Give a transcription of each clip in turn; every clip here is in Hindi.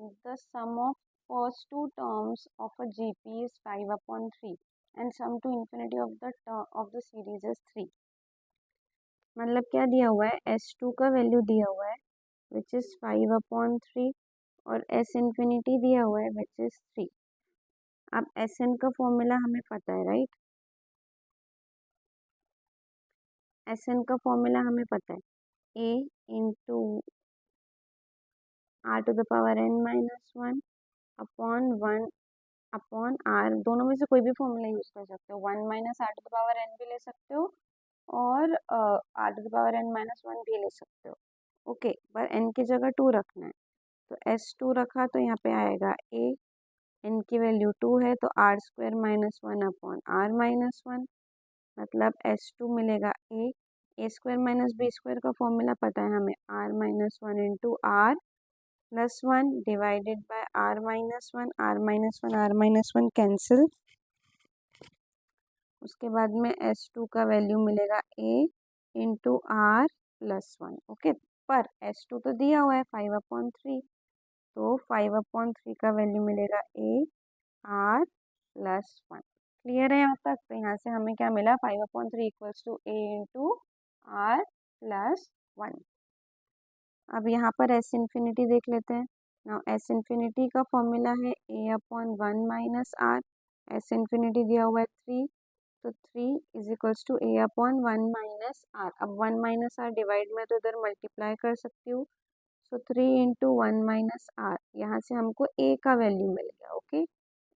the sum of first two terms of a GP is 5/3 and sum to infinity of the series is 3. मतलब क्या दिया हुआ है, S2 का वैल्यू दिया हुआ है विच इज 5/3 और S इन्फिनिटी दिया हुआ है विच इज 3. अब Sn का फॉर्मूला हमें पता है, राइट? Sn का फॉर्मूला हमें पता है, a into r to the power n-1 upon 1 upon r. दोनों में से कोई भी फॉर्मूला यूज कर सकते हो. 1 minus r to the power n भी ले सकते हो और r to the power n-1 भी ले सकते हो. ओके, पर n की जगह 2 रखना है. तो S2 रखा तो यहाँ पे आएगा a, n की वैल्यू 2 है तो r² - 1 अपॉन r-1 मतलब S2 मिलेगा a² - b² का फॉर्मूला पता है हमें, r-1 into r plus 1 divided by r-1, r-1 cancel. उसके बाद में S2 का वैल्यू मिलेगा a into r plus 1. Okay, पर S2 तो दिया हुआ है 5/3 तो 5/3 का वैल्यू मिलेगा a r प्लस 1. क्लियर है यहाँ तक? तो यहाँ से हमें क्या मिला, 5/3 equals to a into r plus 1. अब यहाँ पर S इन्फिनिटी देख लेते हैं. नाउ S इन्फिनिटी का फॉर्मूला है a/1 minus r. S infinity दिया हुआ है 3 तो 3 is equals to a/1 minus r. अब 1 माइनस r डिवाइड में तो इधर मल्टीप्लाई कर सकती हूँ. सो 3 इंटू 1 माइनस r. यहाँ से हमको a का वैल्यू मिल गया. ओके,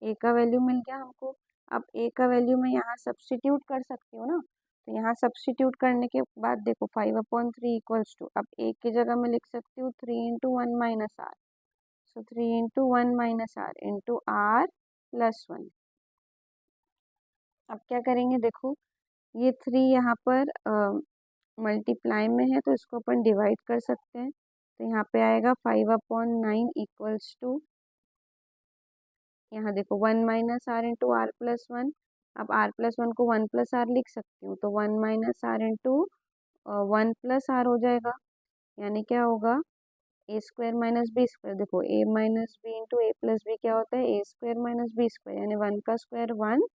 a का वैल्यू मिल गया हमको. अब a का वैल्यू मैं यहाँ सब्सटीट्यूट कर सकती हूँ ना. तो यहाँ सब्सटीट्यूट करने के बाद देखो 5/3 इक्वल्स टू, अब a की जगह मैं लिख सकती हूँ 3 इंटू 1 माइनस r. सो 3 into 1 minus r into r plus 1. अब क्या करेंगे, देखो ये 3 यहाँ पर मल्टीप्लाई में है तो इसको अपन डिवाइड कर सकते हैं. तो यहाँ पे आएगा 5/9 इक्वल्स टू, यहाँ देखो 1 minus r into r plus 1. अब r प्लस 1 को 1 प्लस r लिख सकती हूँ तो 1 minus r into 1 plus r हो जाएगा. यानी क्या होगा, a² - b². देखो a minus B into A plus B क्या होता है, a² - b². यानी 1 का स्क्वायर 1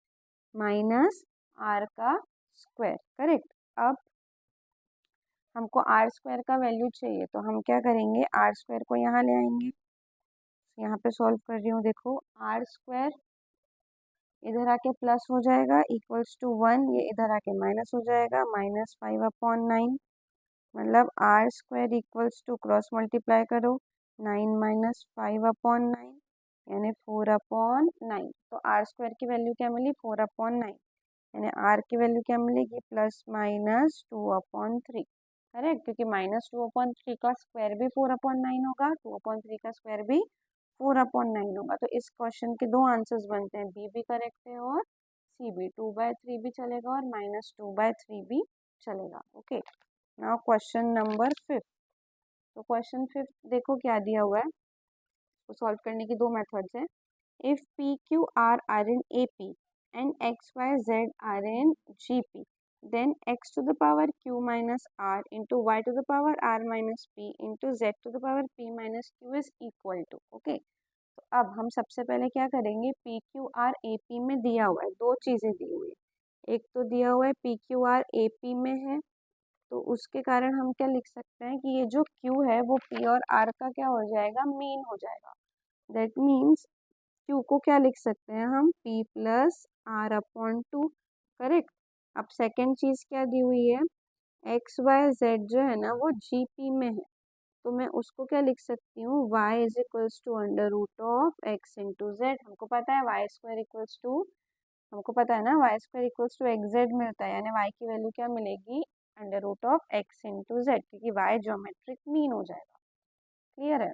माइनस r का स्क्वायर. करेक्ट. अब हमको r² का वैल्यू चाहिए तो हम क्या करेंगे, r² को यहाँ ले आएंगे. यहाँ पे सॉल्व कर रही हूँ. देखो r² इधर आके प्लस हो जाएगा इक्वल्स टू 1, ये इधर आके माइनस हो जाएगा माइनस 5/9. मतलब r² equals to, cross multiply करो, 9 माइनस 5/9 यानी 4/9. तो r² की वैल्यू क्या मिली, 4/9. यानी r की वैल्यू क्या मिलेगी, प्लस माइनस 2/3. करेक्ट, क्योंकि माइनस 2/3 का स्क्वायर भी 4/9 होगा, 2/3 का स्क्वायर भी 4/9 होगा. तो इस क्वेश्चन के दो आंसर्स बनते हैं, बी भी करेक्ट है और सी भी. 2/3 भी चलेगा और -2/3 भी चलेगा. Okay, now question number 5. तो क्वेश्चन 5 देखो क्या दिया हुआ है. तो सॉल्व करने की दो मेथड्स हैं. If P Q R in A P and x, y, z are in GP, then x to the power q minus r into y to the power r minus p into z to the power p minus q is equal to. Okay, तो अब हम सबसे पहले क्या करेंगे, P Q R A P में दिया हुआ है, दो चीज़ें दी हुई है. एक तो दिया हुआ है P Q R A P में है तो उसके कारण हम क्या लिख सकते हैं कि ये जो q है वो p और r का क्या हो जाएगा, मीन हो जाएगा. दैट मीन्स q को क्या लिख सकते हैं हम, p प्लस r/2. करेक्ट. अब सेकेंड चीज़ क्या दी हुई है, x y z जो है ना वो GP में है तो मैं उसको क्या लिख सकती हूँ, y is equals to under root of x into Z. हमको पता है y² इक्वल्स टू, हमको पता है ना y² इक्वल्स टू xz मिलता है. यानी y की वैल्यू क्या मिलेगी, under root of x into Z, क्योंकि y ज्योमेट्रिक मीन हो जाएगा. क्लियर है.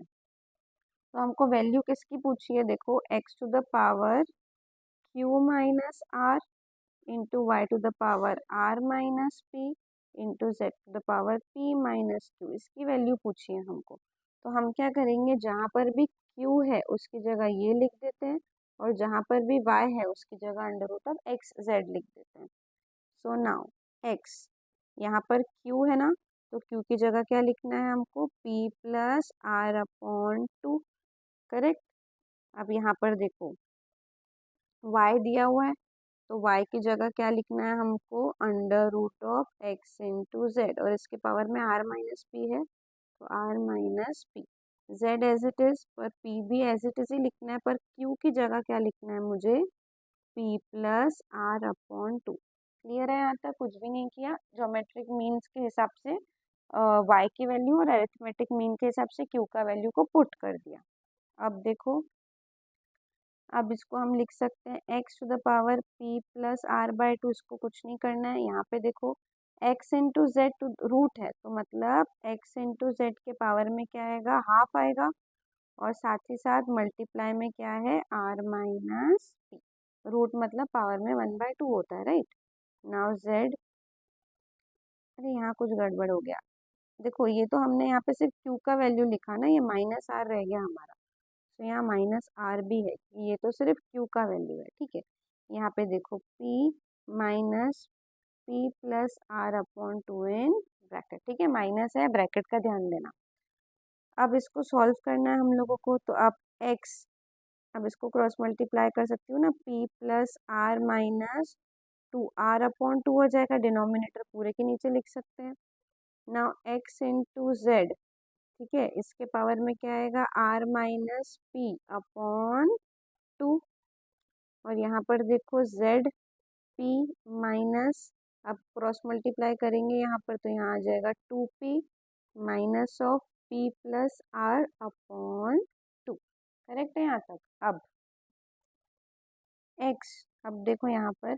तो हमको वैल्यू किसकी पूछी है, देखो x to the power q minus r into Y to the power r minus p into Z to the power p minus q, इसकी वैल्यू पूछी है हमको. तो हम क्या करेंगे, जहाँ पर भी q है उसकी जगह ये लिख देते हैं और जहाँ पर भी y है उसकी जगह under root of X Z लिख देते हैं. सो नाउ x, यहाँ पर q है ना तो q की जगह क्या लिखना है हमको, p प्लस r/2. करेक्ट। अब यहाँ पर देखो y दिया हुआ है, तो y की जगह क्या लिखना है हमको, under root of x into Z, और इसके पावर में r माइनस पी है तो r minus P, z as it is, पर p भी एज इट इज ही लिखना है, पर q की जगह क्या लिखना है मुझे, p plus r upon to. Clear है यहाँ तक? कुछ भी नहीं किया, ज्योमेट्रिक मीन्स के हिसाब से y की वैल्यू और अरिथमेटिक मीन के हिसाब से q का वैल्यू को पुट कर दिया। अब देखो, अब इसको हम लिख सकते हैं x to the power p plus r by two, इसको कुछ नहीं करना है। यहाँ पे देखो x into Z two root है, तो मतलब x इंटू जेड के पावर में क्या आएगा, हाफ आएगा, और साथ ही साथ मल्टीप्लाई में क्या है, r माइनस पी, रूट मतलब पावर में 1/2 होता है, राइट। नाउ जेड, अरे यहाँ कुछ गड़बड़ हो गया, देखो ये तो हमने यहाँ पे सिर्फ q का वैल्यू लिखा ना, ये माइनस r रह गया हमारा, तो यहाँ माइनस आर भी है, ये तो सिर्फ क्यू का वैल्यू है, ठीक है। यहाँ पे देखो p minus P plus R upon two in bracket, ठीक है, माइनस है, ब्रैकेट का ध्यान देना। अब इसको सॉल्व करना है हम लोगों को, तो अब x, अब इसको क्रॉस मल्टीप्लाई कर सकती हूँ ना, p plus R minus two, R upon two हो जाएगा, डिनोमिनेटर पूरे के नीचे लिख सकते हैं। नाउ x इंटू जेड, ठीक है, इसके पावर में क्या आएगा, r minus P upon to, और यहाँ पर देखो z p माइनस, अब क्रॉस मल्टीप्लाई करेंगे यहाँ पर, तो यहाँ आ जाएगा 2p minus of p plus r upon two. Correct है यहाँ तक? अब x, अब देखो यहाँ पर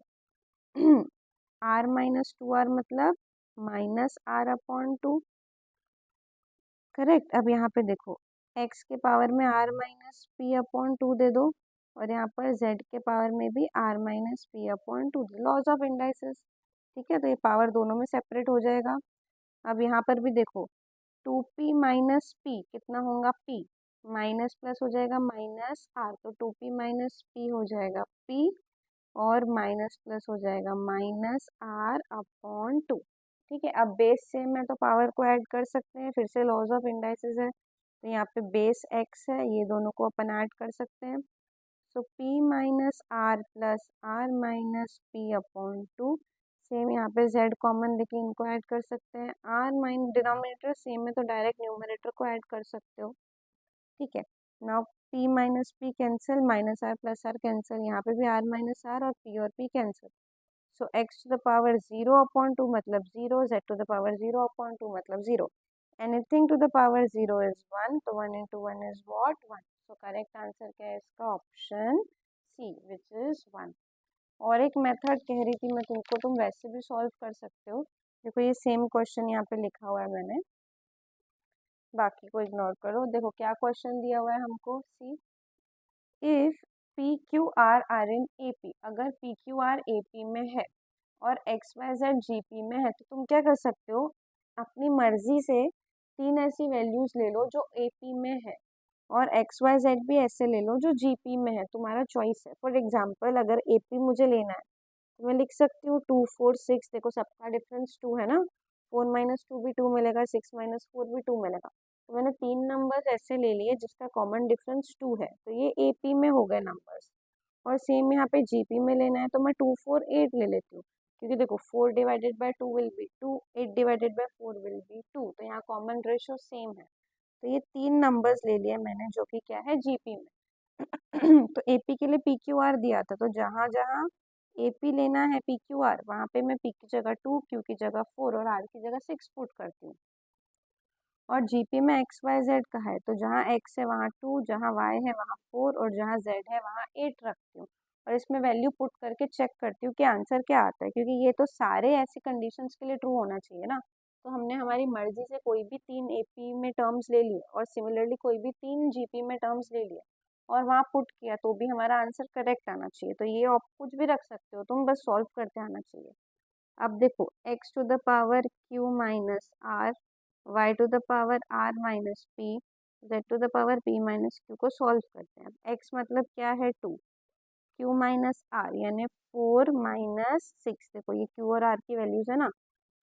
r माइनस टू आर मतलब minus r upon two, correct. अब यहाँ पे देखो x के पावर में r minus P upon two दे दो, और यहाँ पर z के पावर में भी r minus P upon two, laws of indices, ठीक है, तो ये पावर दोनों में सेपरेट हो जाएगा। अब यहाँ पर भी देखो 2p माइनस पी कितना होगा, p माइनस प्लस हो जाएगा माइनस r, तो 2p माइनस पी हो जाएगा p, और माइनस प्लस हो जाएगा माइनस r अपॉन टू, ठीक है। अब बेस सेम है तो पावर को ऐड कर सकते हैं, फिर से लॉज ऑफ इंडाइसेस है, तो यहाँ पे बेस x है, ये दोनों को अपन ऐड कर सकते हैं, so p minus R plus R minus P upon two, same यहाँ पे z कॉमन लेके इनको ऐड कर सकते हैं, r माइन डिनोमिनेटर सेम है तो डायरेक्ट न्यूमरेटर को ऐड कर सकते हो, ठीक है। Now p minus P cancel, minus R plus R cancel, यहाँ पे भी r माइनस आर और p और p cancel, so x to the power 0 upon two मतलब 0, z to the power 0 upon two मतलब 0, anything to the power 0 is 1, तो 1 into 1 is what, 1, so correct answer क्या है इसका, ऑप्शन सी विच इज 1। और एक मेथड कह रही थी मैं तुमको, तुम वैसे भी सॉल्व कर सकते हो, देखो ये सेम क्वेश्चन यहाँ पे लिखा हुआ है मैंने, बाकी को इग्नोर करो, देखो क्या क्वेश्चन दिया हुआ है हमको, see if P Q R are in A P, अगर P Q R A P में है और X Y Z G P में है, तो तुम क्या कर सकते हो, अपनी मर्जी से तीन ऐसी वैल्यूज ले लो जो ए पी में है, और एक्स वाई जेड भी ऐसे ले लो जो जी पी में है, तुम्हारा चॉइस है। फॉर एग्जाम्पल अगर ए पी मुझे लेना है, तो मैं लिख सकती हूँ 2 4 6, देखो सबका डिफरेंस 2 है ना, 4 माइनस टू भी 2 मिलेगा, 6 माइनस 4 भी 2 मिलेगा, तो मैंने तीन नंबर्स ऐसे ले लिए जिसका कॉमन डिफरेंस 2 है, तो ये ए पी में हो गए नंबर्स। और सेम यहाँ पे जीपी में लेना है, तो मैं 2 4 8 ले लेती हूँ, क्योंकि देखो 4 divided by 2 will be 2, 8 divided by 4 will be 2, तो यहाँ कॉमन रेशियो सेम है, तो ये तीन नंबर्स ले लिए मैंने जो कि क्या है जीपी में। तो एपी के लिए पी क्यू आर दिया था, तो जहाँ जहाँ एपी लेना है पी क्यू आर, वहाँ पे मैं पी की जगह 2, क्यू की जगह 4 और आर की जगह 6 पुट करती हूँ। और जीपी में एक्स वाई जेड का है, तो जहाँ एक्स है वहाँ 2, जहाँ वाई है वहाँ 4, और जहाँ जेड है वहाँ 8 रखती हूँ, और इसमें वैल्यू पुट करके चेक करती हूँ कि आंसर क्या आता है, क्योंकि ये तो सारे ऐसी कंडीशंस के लिए ट्रू होना चाहिए ना, तो हमने हमारी मर्जी से कोई भी तीन एपी में टर्म्स ले लिए, और सिमिलरली कोई भी तीन जीपी में टर्म्स ले लिए, और वहाँ पुट किया, तो भी हमारा आंसर करेक्ट आना चाहिए, तो ये आप कुछ भी रख सकते हो, तुम बस सॉल्व करते आना चाहिए। अब देखो x to the power q minus R, y to the power r minus P, z to the power p minus q को सॉल्व करते हैं। x मतलब क्या है 2, q माइनस r यानी 4 माइनस 6, देखो ये q और r की वैल्यूज है ना,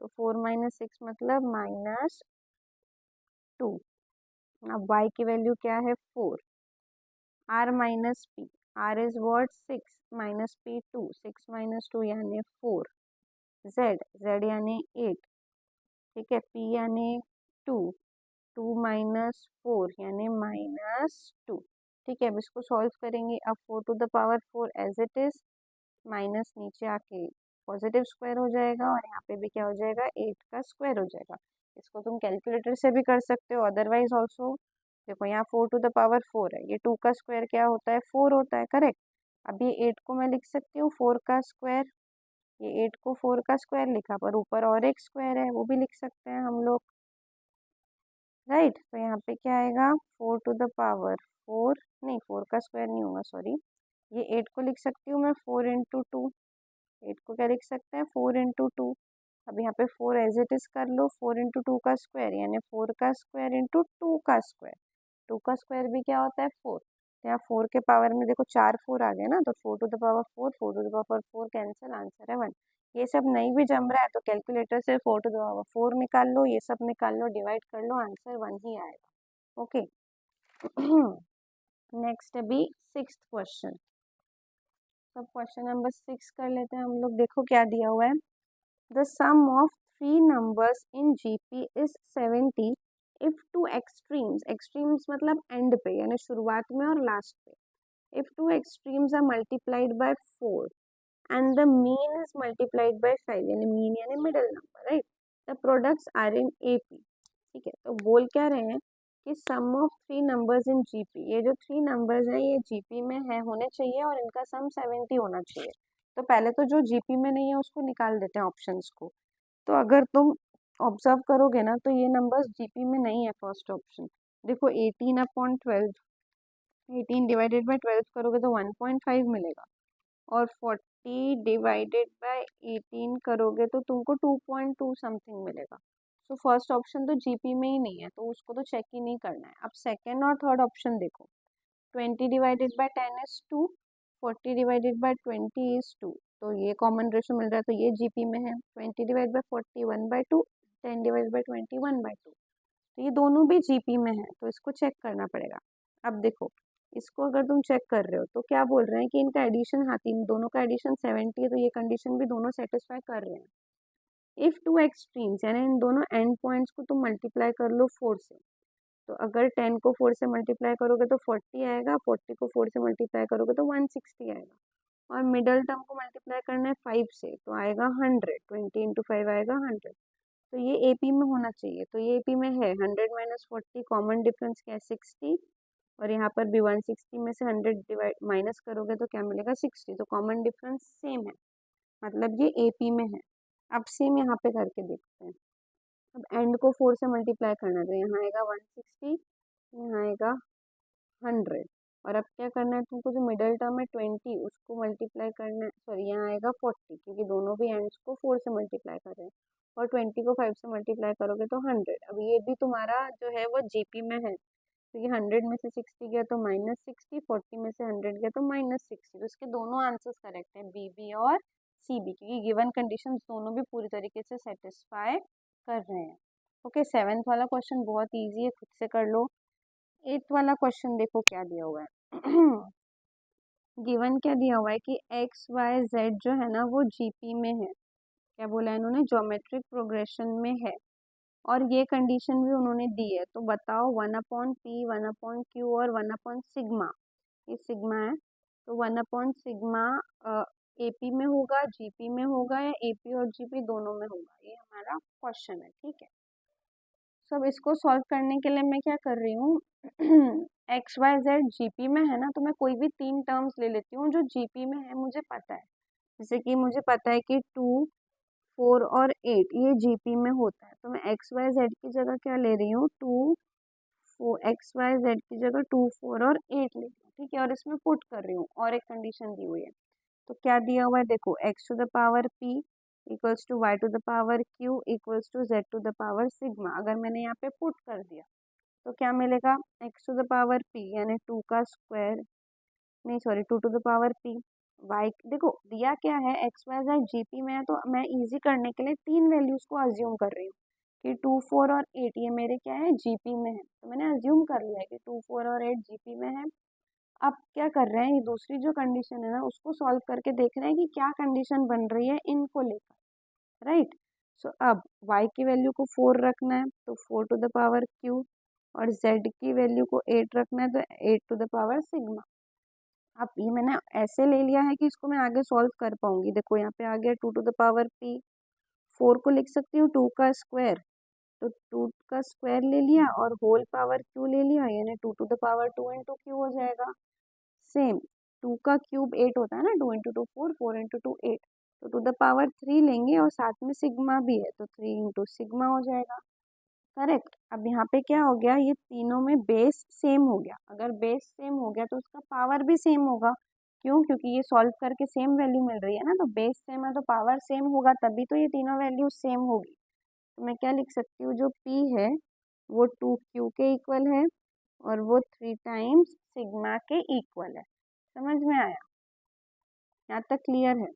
तो 4 माइनस 6 मतलब माइनस 2। अब y की वैल्यू क्या है 4, R minus P, R is what 6 minus P 2, 6 minus 2 यानी 4, जेड, जेड यानी 8, ठीक है, पी यानी 2, 2 माइनस 4 यानी -2, ठीक है। अब इसको सॉल्व करेंगे। अब 4 to the power 4 as it is, minus नीचे आके पॉजिटिव स्क्वायर हो जाएगा और यहाँ पे भी क्या हो जाएगा, 8 का स्क्वायर हो जाएगा। इसको तुम कैलकुलेटर से भी कर सकते हो, अदरवाइज ऑल्सो। देखो यहाँ 4 टू द पावर 4 है, ये 2 का स्क्वायर क्या होता है, 4 होता है, करेक्ट। अब ये 8 को मैं लिख सकती हूँ 4 का स्क्वायर, ये 8 को 4 का स्क्वायर लिखा, पर ऊपर और एक स्क्वायर है वो भी लिख सकते हैं हम लोग, राइट। तो यहाँ पे क्या आएगा, 4 टू द पावर 4, नहीं 4 का स्क्वायर नहीं होगा, सॉरी, ये 8 को लिख सकती हूँ मैं 4 इंटू 2, 8 को क्या लिख सकते हैं, 4 इंटू 2। अब यहाँ पे 4 एज इट इज कर लो, 4 इंटू 2 का स्क्वायर यानी 4 का स्क्वायर इंटू 2 का स्क्वायर, 2 का स्क्वायर भी क्या होता है 4। तो यहाँ 4 के पावर में देखो 4 4 आ गए ना, तो 4 to the power 4, 4 to the power 4 cancel, answer है 1। ये सब नहीं भी जम रहा है तो कैलकुलेटर से 4 टू द पावर 4 निकाल लो, ये सब निकाल लो, डिवाइड कर लो, आंसर 1 ही आएगा। ओके। नेक्स्ट अभी 6th क्वेश्चन, सब क्वेश्चन नंबर 6 कर लेते हैं हम लोग। देखो क्या दिया हुआ है, the sum of 3 numbers in GP is 70 if two extremes, extremes मतलब एंड पे यानी शुरुआत में और लास्ट पे, if two extremes are multiplied by 4 and the mean is multiplied by 5 यानी मीन यानी middle number, right, the products are in AP, ठीक है। तो बोल क्या रहे हैं कि सम ऑफ 3 numbers in GP, ये जो 3 numbers हैं ये GP में है, होने चाहिए और इनका सम 70 होना चाहिए। तो पहले तो जो GP में नहीं है उसको निकाल देते हैं ऑप्शंस को। तो अगर तुम ऑब्जर्व करोगे ना तो ये नंबर्स जीपी में नहीं है, फर्स्ट ऑप्शन। देखो 18/12, 18 डिवाइडेड बाय 12 करोगे तो 1.5 मिलेगा, और 40 डिवाइडेड बाय 18 करोगे तो तुमको 2.2 समथिंग मिलेगा। तो फर्स्ट ऑप्शन तो जीपी में ही नहीं है, तो उसको तो चेक ही नहीं करना है। अब सेकेंड और थर्ड ऑप्शन देखो, 20 divided by 10 is 2, 40 divided by 20 is 2, तो ये कॉमन रेशो मिल रहा है, तो ये जीपी में है। 20 डिवाइड बाय 40 1/2, 10 डिवाइड बाय 20 1/2, तो ये दोनों भी जीपी में है, तो इसको चेक करना पड़ेगा। अब देखो इसको अगर तुम चेक कर रहे हो तो क्या बोल रहे हैं कि इनका एडिशन, हाँ तीन दोनों का एडिशन 70 है, तो ये कंडीशन भी दोनों सेटिस्फाई कर रहे हैं। इफ टू एक्सट्रीम्स यानी इन दोनों एंड पॉइंट्स को तुम मल्टीप्लाई कर लो 4 से, तो अगर 10 को 4 से मल्टीप्लाई करोगे तो 40 आएगा, 40 को 4 से मल्टीप्लाई करोगे तो 160 आएगा, और मिडल टर्म को मल्टीप्लाई करना है 5 से तो आएगा 100, 20 इंटू 5 आएगा 100। तो ये एपी में होना चाहिए, तो ये एपी में है। 100 माइनस 40 कॉमन डिफरेंस क्या है 60, और यहाँ पर भी 160 में से 100 डिवाइड माइनस करोगे तो क्या मिलेगा 60, तो कॉमन डिफरेंस सेम है, मतलब ये एपी में है। अब सेम यहाँ पे करके देखते हैं। अब एंड को 4 से मल्टीप्लाई करना है तो यहाँ आएगा 160, यहाँ आएगा 100, और अब क्या करना है तुमको, जो मिडल टर्म है 20 उसको मल्टीप्लाई करना है, सॉरी यहाँ आएगा 40, क्योंकि दोनों भी एंड्स को 4 से मल्टीप्लाई कर रहे हैं, और 20 को 5 से मल्टीप्लाई करोगे तो 100। अब ये भी तुम्हारा जो है वो जीपी में है, क्योंकि 100 में से 60 गया तो -60, 40 में से 100 गया तो -60, तो इसके दोनों आंसर्स करेक्ट है, बी बी और सी बी, क्योंकि गिवन कंडीशंस दोनों भी पूरी तरीके से सेटिस्फाई कर रहे हैं। ओके, 7th वाला क्वेश्चन बहुत ईजी है, खुद से कर लो। 8th वाला क्वेश्चन देखो क्या दिया हुआ है। गिवन क्या दिया हुआ है कि एक्स वाई जेड जो है ना वो जीपी में है, क्या बोला है इन्होंने, ज्योमेट्रिक प्रोग्रेशन में है, और ये कंडीशन भी उन्होंने दी है। तो बताओ 1/p, 1/q और 1/सिग्मा, ये सिग्मा है, तो 1/सिग्मा एपी में होगा, जीपी में होगा, या एपी और जीपी दोनों में होगा, ये हमारा क्वेश्चन है, ठीक है। सब इसको सॉल्व करने के लिए मैं क्या कर रही हूँ, एक्स वाई जेड जीपी में है ना, तो मैं कोई भी 3 टर्म्स ले लेती हूँ जो जीपी में है, मुझे पता है। जैसे कि मुझे पता है कि 2, 4 और 8 ये जीपी में होता है, तो मैं एक्स वाई जेड की जगह क्या ले रही हूँ, 2 4, एक्स वाई जेड की जगह 2 4 और 8 ले रही हूँ, ठीक है, और इसमें पुट कर रही हूँ, और एक कंडीशन दी हुई है। तो क्या दिया हुआ है देखो, X to the power P equals to Y to the power Q equals to Z to the power sigma, अगर मैंने यहाँ पे पुट कर दिया तो क्या मिलेगा, X to the power P यानी 2 का स्क्वायर, नहीं sorry 2 to the power P, Y देखो दिया क्या है, एक्स वाई जेड जीपी में है, तो मैं इजी करने के लिए 3 वैल्यूज को अज्यूम कर रही हूँ कि 2 4 और 8 ये मेरे क्या है जीपी में है, तो मैंने अज्यूम कर लिया है कि 2 4 और 8 जीपी में है। अब क्या कर रहे हैं, ये दूसरी जो कंडीशन है ना उसको सॉल्व करके देख रहे हैं कि क्या कंडीशन बन रही है इनको लेकर, राइट। सो अब y की वैल्यू को 4 रखना है तो 4 टू द पावर q, और z की वैल्यू को 8 रखना है तो 8 टू द पावर सिग्मा। अब ये मैंने ऐसे ले लिया है कि इसको मैं आगे सॉल्व कर पाऊंगी। देखो यहाँ पे आ गया 2 टू द पावर p, 4 को लिख सकती हूँ 2 का स्क्वायर, तो 2 का स्क्वायर ले लिया और होल पावर q ले लिया, यानी 2 to the power 2 into Q हो जाएगा। सेम 2 का क्यूब 8 होता है ना, 2 इंटू 2 4, 4 इंटू 2 8, तो टू द पावर 3 लेंगे और साथ में सिग्मा भी है तो 3 इंटू सिग्मा हो जाएगा, करेक्ट। अब यहाँ पे क्या हो गया, ये तीनों में बेस सेम हो गया। अगर बेस सेम हो गया तो उसका पावर भी सेम होगा। क्यों? क्योंकि ये सॉल्व करके सेम वैल्यू मिल रही है ना, तो बेस सेम है तो पावर सेम होगा, तभी तो ये तीनों वैल्यू सेम होगी। तो मैं क्या लिख सकती हूँ, जो P है वो 2Q के इक्वल है और वो 3 टाइम्स सिग्मा के इक्वल है। समझ में आया? यहाँ तक क्लियर है?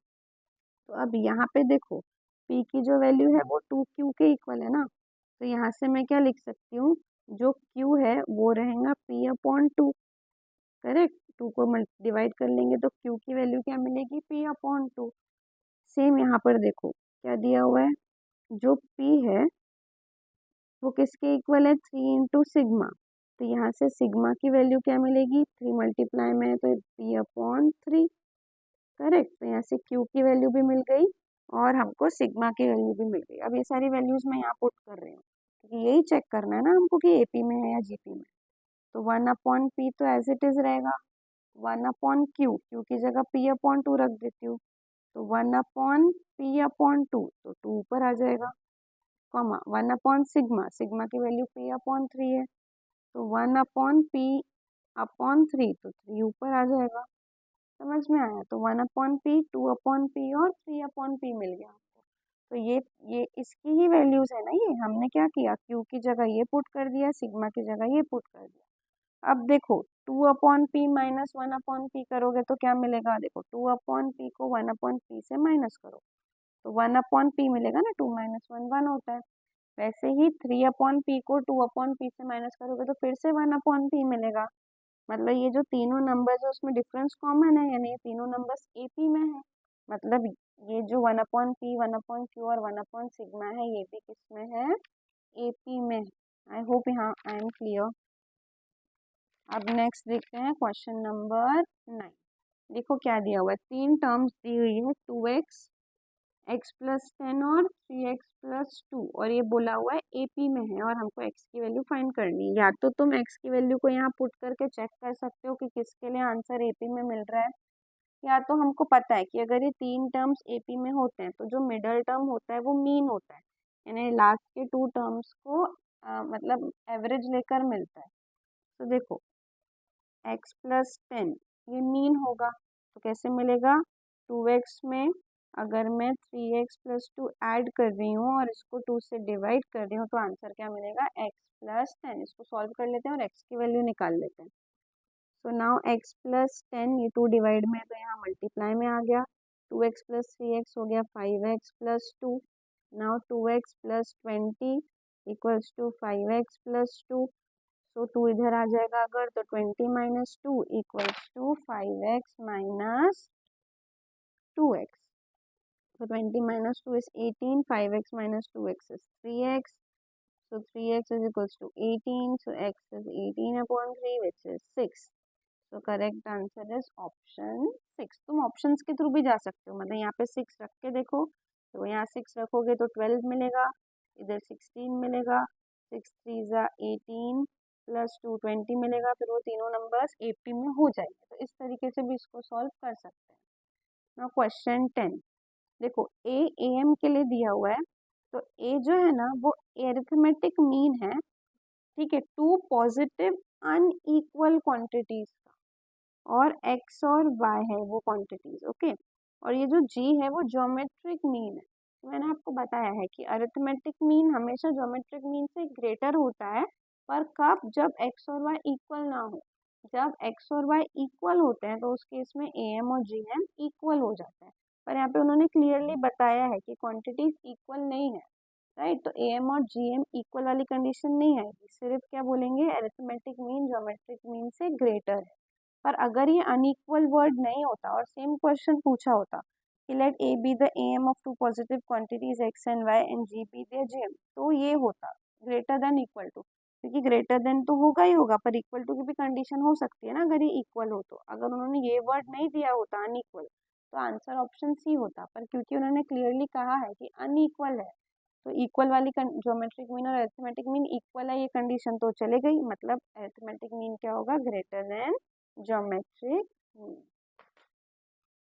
तो अब यहाँ पे देखो P की जो वैल्यू है वो 2Q के इक्वल है ना, तो यहाँ से मैं क्या लिख सकती हूँ, जो Q है वो रहेगा P/2, करेक्ट। 2 को डिवाइड कर लेंगे तो Q की वैल्यू क्या मिलेगी, P/2। सेम यहाँ पर देखो क्या दिया हुआ है, जो P है वो किसके इक्वल है, 3 इंटू सिग्मा, तो यहाँ से सिग्मा की वैल्यू क्या मिलेगी, 3 मल्टीप्लाई में है तो P/3, करेक्ट। तो यहाँ से Q की वैल्यू भी मिल गई और हमको सिग्मा की वैल्यू भी मिल गई। अब ये सारी वैल्यूज मैं यहाँ पुट कर रही हूँ क्योंकि यही चेक करना है ना हमको कि AP में है या GP में। तो 1/P तो एज इट इज रहेगा, 1/Q, Q की जगह P/2 रख देती हूँ, तो 1/P/2, तो 2 ऊपर आ जाएगा, कॉमा 1/सिग्मा, सिग्मा की वैल्यू P/3 है, तो 1/P/3, तो 3 ऊपर आ जाएगा। समझ में आया? तो 1/P, 2/P और 3/P मिल गया आपको। तो ये इसकी ही वैल्यूज है ना, ये हमने क्या किया, Q की जगह ये पुट कर दिया, सिग्मा की जगह ये पुट कर दिया। अब देखो 2/P माइनस 1/P करोगे तो क्या मिलेगा, देखो 2/P को 1/P से माइनस करो तो 1/P मिलेगा ना, 2 माइनस 1 1 होता है। वैसे ही 3/P को 2/P से माइनस करोगे तो फिर से 1/P मिलेगा। मतलब ये जो तीनों नंबर्स है उसमें डिफरेंस कॉमन है, यानी ये तीनों नंबर्स AP में है। मतलब ये जो 1/P, 1/Q और 1/सिग्मा है ये भी किस में है, AP में है। आई होप यहाँ आई एम क्लियर। अब नेक्स्ट देखते हैं क्वेश्चन नंबर 9। देखो क्या दिया हुआ है, 3 टर्म्स दी हुई है, 2x, x+10 और 3x+2, और ये बोला हुआ है AP में है और हमको x की वैल्यू फाइंड करनी है। या तो तुम x की वैल्यू को यहाँ पुट करके चेक कर सकते हो कि किसके लिए आंसर AP में मिल रहा है, या तो हमको पता है कि अगर ये 3 टर्म्स AP में होते हैं तो जो मिडल टर्म होता है वो मीन होता है, यानी लास्ट के 2 टर्म्स को मतलब एवरेज लेकर मिलता है। तो देखो x+10 ये मीन होगा, तो कैसे मिलेगा, 2x में अगर मैं 3x+2 ऐड कर रही हूँ और इसको 2 से डिवाइड कर रही हूँ तो आंसर क्या मिलेगा, x+10। इसको सॉल्व कर लेते हैं और x की वैल्यू निकाल लेते हैं। सो नाउ x+10, ये 2 डिवाइड में है तो यहाँ मल्टीप्लाई में आ गया, 2x + 3x हो गया 5x+2। Now 2x + 20 equals to 5x+2, तो 2 इधर आ जाएगा अगर, तो 20 - 2 इक्वल्स टू 5x - 2x। तो 20 - 2 is 18, 5x - 2x is 3x, so 3x is equals to 18, so x is 18/3 which is 6। तो करेक्ट आंसर इज ऑप्शन 6। तुम ऑप्शंस के थ्रू भी जा सकते हो, मतलब यहाँ पे 6 रख के देखो, तो यहाँ 6 रखोगे तो 12 मिलेगा, इधर 16 मिलेगा, 6 3 ज़ा 18 + 2 20 मिलेगा, फिर वो तीनों नंबर्स AP में हो जाएंगे। तो इस तरीके से भी इसको सॉल्व कर सकते हैं। ना क्वेश्चन 10 देखो, ए AM के लिए दिया हुआ है, तो A जो है ना वो एरिथमेटिक मीन है, ठीक है, 2 पॉजिटिव अनइक्वल क्वांटिटीज का, और x और y है वो क्वांटिटीज, ओके। और ये जो g है वो ज्योमेट्रिक मीन है। तो मैंने आपको बताया है कि अरिथमेटिक मीन हमेशा ज्योमेट्रिक मीन से ग्रेटर होता है, पर कब, जब x और y इक्वल ना हो। जब x और y इक्वल होते हैं तो उस केस में AM और GM इक्वल हो जाता है, पर यहाँ पे उन्होंने क्लियरली बताया है कि क्वांटिटीज इक्वल नहीं है, राइट। तो AM और GM इक्वल वाली कंडीशन नहीं आएगी, सिर्फ क्या बोलेंगे, अरिथमेटिक मीन ज्योमेट्रिक मीन से ग्रेटर है। पर अगर ये अनइक्वल वर्ड नहीं होता और सेम क्वेश्चन पूछा होता कि let A be the M of two positive quantities X and Y and G be their GM, तो ये होता ग्रेटर देन इक्वल टू, क्योंकि ग्रेटर देन तो होगा ही होगा, पर इक्वल टू की भी कंडीशन हो सकती है ना अगर ये इक्वल हो तो। अगर उन्होंने ये वर्ड नहीं दिया होता अनइक्वल, तो आंसर ऑप्शन सी होता, पर क्योंकि उन्होंने क्लियरली कहा है कि अनइक्वल है, तो इक्वल वाली ज्योमेट्रिक मीन और अरिथमेटिक मीन इक्वल है, ये कंडीशन तो चले गई, मतलब अरिथमेटिक मीन क्या होगा, ग्रेटर देन ज्योमेट्रिक मीन।